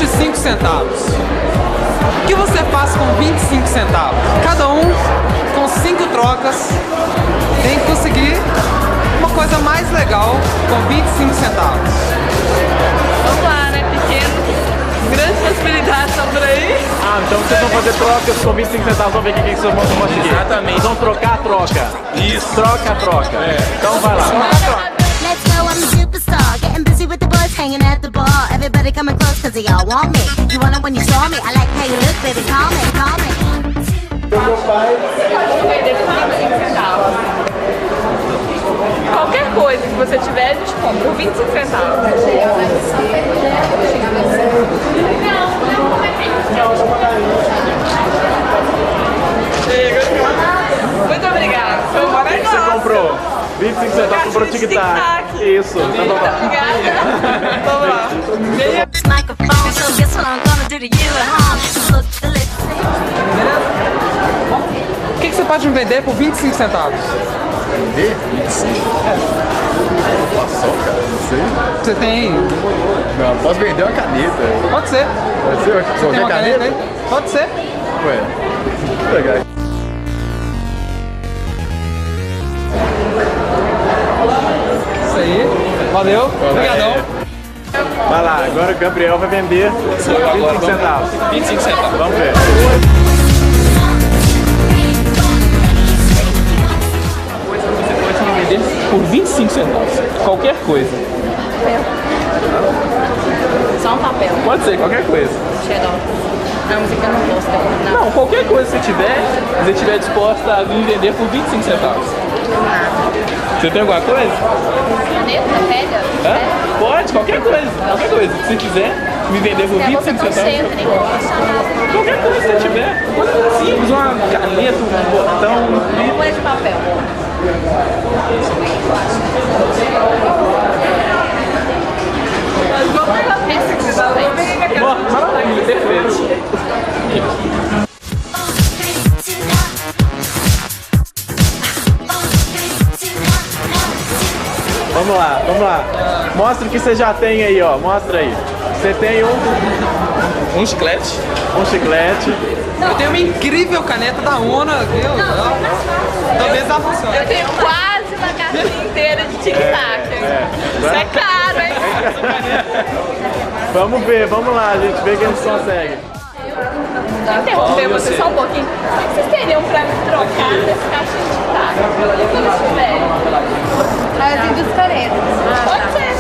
25 centavos. O que você faz com 25 centavos? Cada um, com 5 trocas, tem que conseguir uma coisa mais legal com 25 centavos. Vamos lá, né? Pequeno. Grandes possibilidades estão por aí. Ah, então vocês vão fazer trocas com 25 centavos. Vamos ver o que vocês vão conseguir. Exatamente. Vocês vão trocar a troca. Isso. Troca a troca. Então vai lá. Let's go, I'm a superstar. Getting busy with the boys, hanging at the bar. Everybody coming close cause they all want me. You want it when you saw me. I like how you look, baby, call me, call me. Vender por 25 centavos. Qualquer coisa que você tiver, a gente compra por 25 centavos. Muito obrigada. Foi uma O que você comprou? 25 centavos, comprou tic-tac. Isso. Tá bom. Obrigada. Vamos lá. This microphone, so guess what I'm gonna do to you at home? Look, the lips. O que você pode me vender por 25 centavos? Vender? 25? Passou, cara, não sei. Você tem... Não, posso vender uma caneta. Pode ser. Pode ser? Você tem uma caneta aí? Pode ser. Ué, legal. Isso aí. Valeu. Obrigadão. Vai lá, agora o Gabriel vai vender 25 centavos. 25 centavos. Vamos ver. Você pode me vender por 25 centavos. Qualquer coisa. Só um papel. Pode ser qualquer coisa. Shadow. A música eu não gosto. Não, qualquer coisa que você estiver disposta a vir vender por 25 centavos. Você tem alguma coisa? Caneta velha? Hã? Pode, qualquer coisa. Qualquer coisa. Se você quiser me vender por 25 centavos. Qualquer coisa que você tiver. Coisa simples, uma caneta, um botão. Uma folha de papel. Mas vamos pegar a peça que você tá vendo. Maravilha, perfeito. Vamos lá, vamos lá. Mostra o que você já tem aí, ó. Mostra aí. Você tem Um chiclete. um chiclete. Eu tenho uma incrível caneta da ONA. Talvez ela funcione. Eu tenho quase uma caixinha inteira de tic-tac. Isso é caro, hein? Vamos ver, vamos lá, a gente vê que a gente consegue. Deixa eu interromper você só um pouquinho. O que vocês teriam pra me trocar desse caixinha de tic-tac? O que eles tiverem? Trazem dos caretas. Pode ser.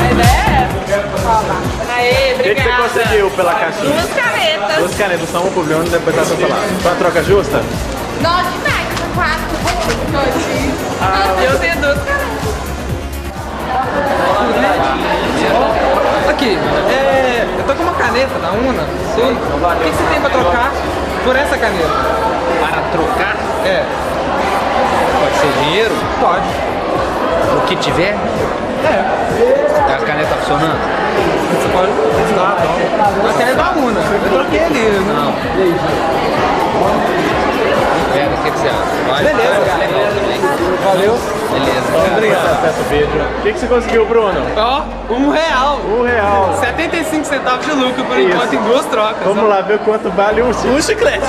A ideia é essa. Aê, O que obrigada. você conseguiu pela caixinha? Duas canetas. Duas canetas, só uma por grão e depois tá seu celular. Foi uma troca justa? Não, demais. 4. Eu tenho duas canetas. Aqui, eu tô com uma caneta da UNA, sim. O que você tem pra trocar por essa caneta? Para trocar, É, pode ser dinheiro, pode. o que tiver. É a caneta funcionando? Você pode usar, então. A caneta da UNA, eu troquei ali. Não. Pera, o que você acha? Vai, Beleza. vai, legal também. Valeu. Beleza. Obrigado. Acesso ao vídeo. O que você conseguiu, Bruno? Ó, R$1. R$1. 75 centavos de lucro por Isso. enquanto em duas trocas. Vamos lá ver quanto vale um chiclete.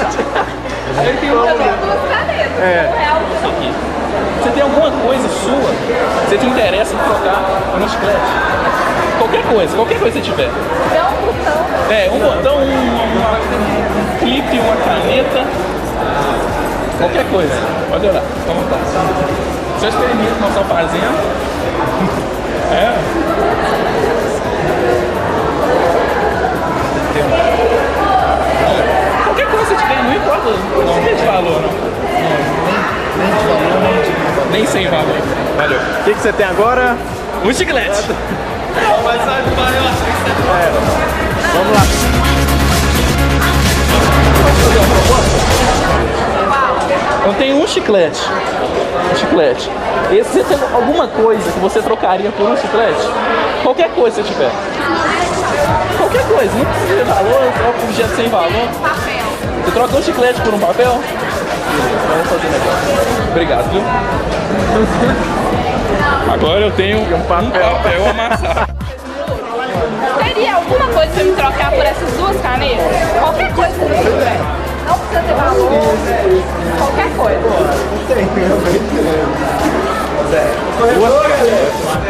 Eu tenho uma Eu tenho duas canetas. É. Isso aqui. Você tem alguma coisa sua que você te interessa em trocar no chiclete? Qualquer coisa que você tiver. Tem um botão. É, um botão, um clipe, uma caneta. Qualquer coisa. Pode olhar, fica à vontade. Só experimenta o que nós estamos fazendo. É. Qualquer coisa que você tiver, não importa. Não tem de valor, não. Nem sem valor. Valeu. O que você tem agora? Um chiclete. Mas sabe, Vamos lá. Eu tenho um chiclete. Um chiclete. E se você tem alguma coisa que você trocaria por um chiclete? Qualquer coisa que você tiver. Qualquer coisa, não precisa ter valor, troca um objeto sem valor. Papel. Você troca um chiclete por um papel? Beleza, vamos fazer negócio. Obrigado, viu? Agora eu tenho um papel amassado. Teria alguma coisa pra me trocar por essas duas canetas? Qualquer coisa que você tiver. Não precisa ter valor. Qualquer coisa.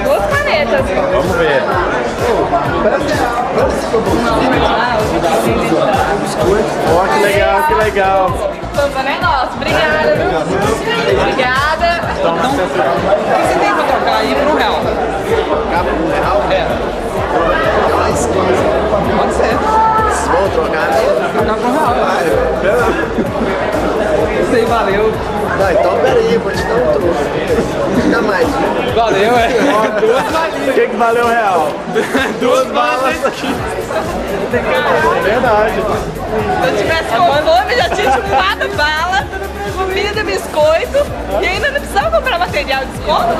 Duas canetas. Vamos ver. Ó, que legal, que legal. Vamos, negócio. Obrigada, viu? Obrigada. Então, o que você tem pra trocar aí por R$1? Trocar por R$1? É. Pode ser. Vamos trocar, né? Trocar por R$1. Isso aí, valeu. Não, então peraí, vou te dar um troco. Fica mais. Valeu, é. Duas balinhas. O que valeu real? Duas balas aqui. Verdade. Se eu tivesse com fome, já tinha chupado bala, comida, biscoito e ainda não precisava comprar material de desconto.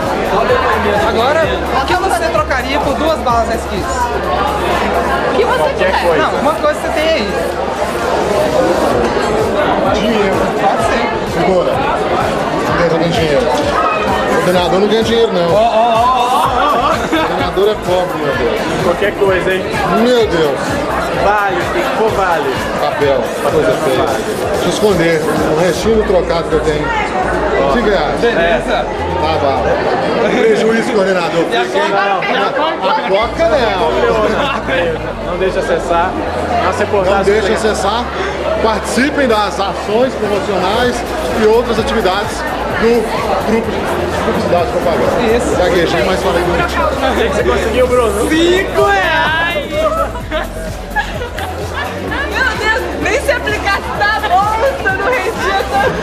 Agora, o que você trocaria por duas balas Resquits? O que você Qualquer quiser. coisa. Não, uma coisa que você tem aí. Dinheiro. Pode ser. Segura. Não tem dinheiro. O ordenador não ganha dinheiro, não. O ordenador é pobre, meu Deus. Qualquer coisa, hein? Meu Deus. Vale, for vale. Papel, coisa feia. Deixa eu esconder o restinho do trocado que eu tenho. R$5. Beleza. Tá, vale. Prejuízo que o ordenador fez. A coca não. Não deixa acessar. Nossa Não reportagem. deixe acessar. Participem das ações promocionais e outras atividades do grupo de publicidade e propaganda. Isso. Gaguejei, mas falei bonitinho. O que você conseguiu, Bruno? R$5! Meu Deus, nem se aplicasse na bolsa, não rendia tanto.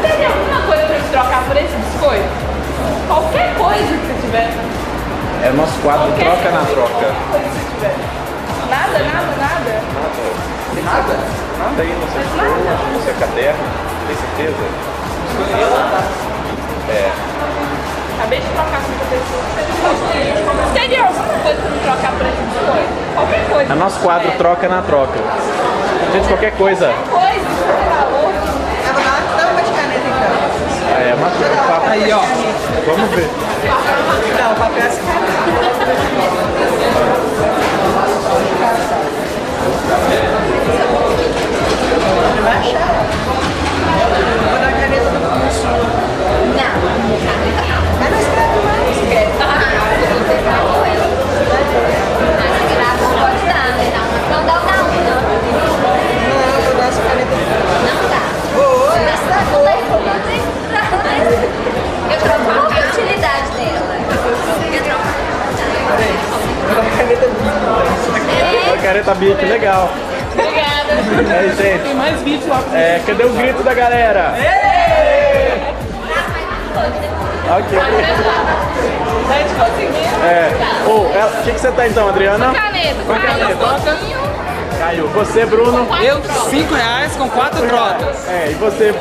Teria alguma coisa pra me trocar por esse biscoito? Qualquer coisa que você tiver. É nosso quadro Troca na Troca. Coisa que você tiver. Nada, nada, nada. Nada aí no seu estudo, no seu caderno, tem certeza? Acabei de trocar com outra pessoa. Teria alguma coisa pra me trocar por esse biscoito? Qualquer coisa. É nosso quadro Troca na Troca. Gente, qualquer coisa. Coisa, por favor. É, uma papo. Aí, ó. Vamos ver. Não, o papel é esse Eu troco qualquer utilidade dela. A caneta Bic, legal. Obrigada. É, gente. Tem mais vídeos lá. Cadê o grito da galera? Ok. A gente conseguiu. O que você tá então, Adriana? Caneta. Com caneta. Caiu. Você, Bruno? Eu, R$5 com 4 trocas. E você?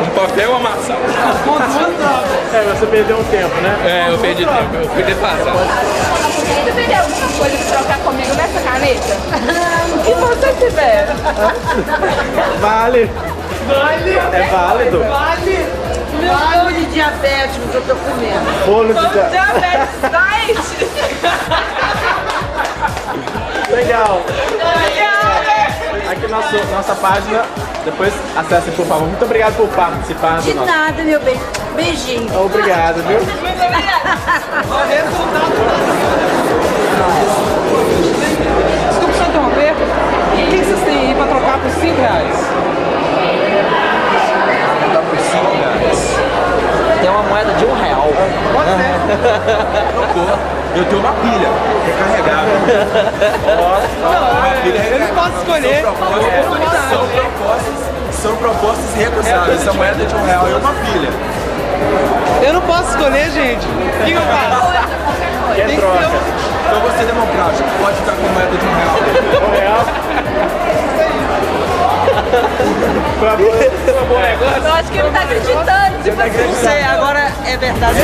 Um papel amassado. Com 2 trocas. Você perdeu um tempo, né? Eu perdi tempo, eu fui defasado. Você teria alguma coisa pra trocar comigo nessa caneta? O que você tiver. Vale. É válido. Bolo de diabético que eu tô comendo. Bolo de Vamos diabetes diet. Legal. Aqui nossa página. Depois acessem, por favor. Muito obrigado por participar do De nosso. nada, meu bem. Beijinho. Obrigado, viu? Muito obrigada. Desculpa só interromper. O que vocês têm aí pra trocar por R$5? Tem uma moeda de R$1. Pode ser. Eu tenho uma pilha recarregável. Eu não posso escolher. São propostas recusáveis. Essa moeda de R$1 é uma pilha. Eu não posso escolher, gente. O que eu faço? Quer Tem que troca? ser Então você é democrático, pode ficar com moeda de R$1. R$1? Foi um bom negócio. Eu acho que ele tá acreditando. Não sei, agora é verdade.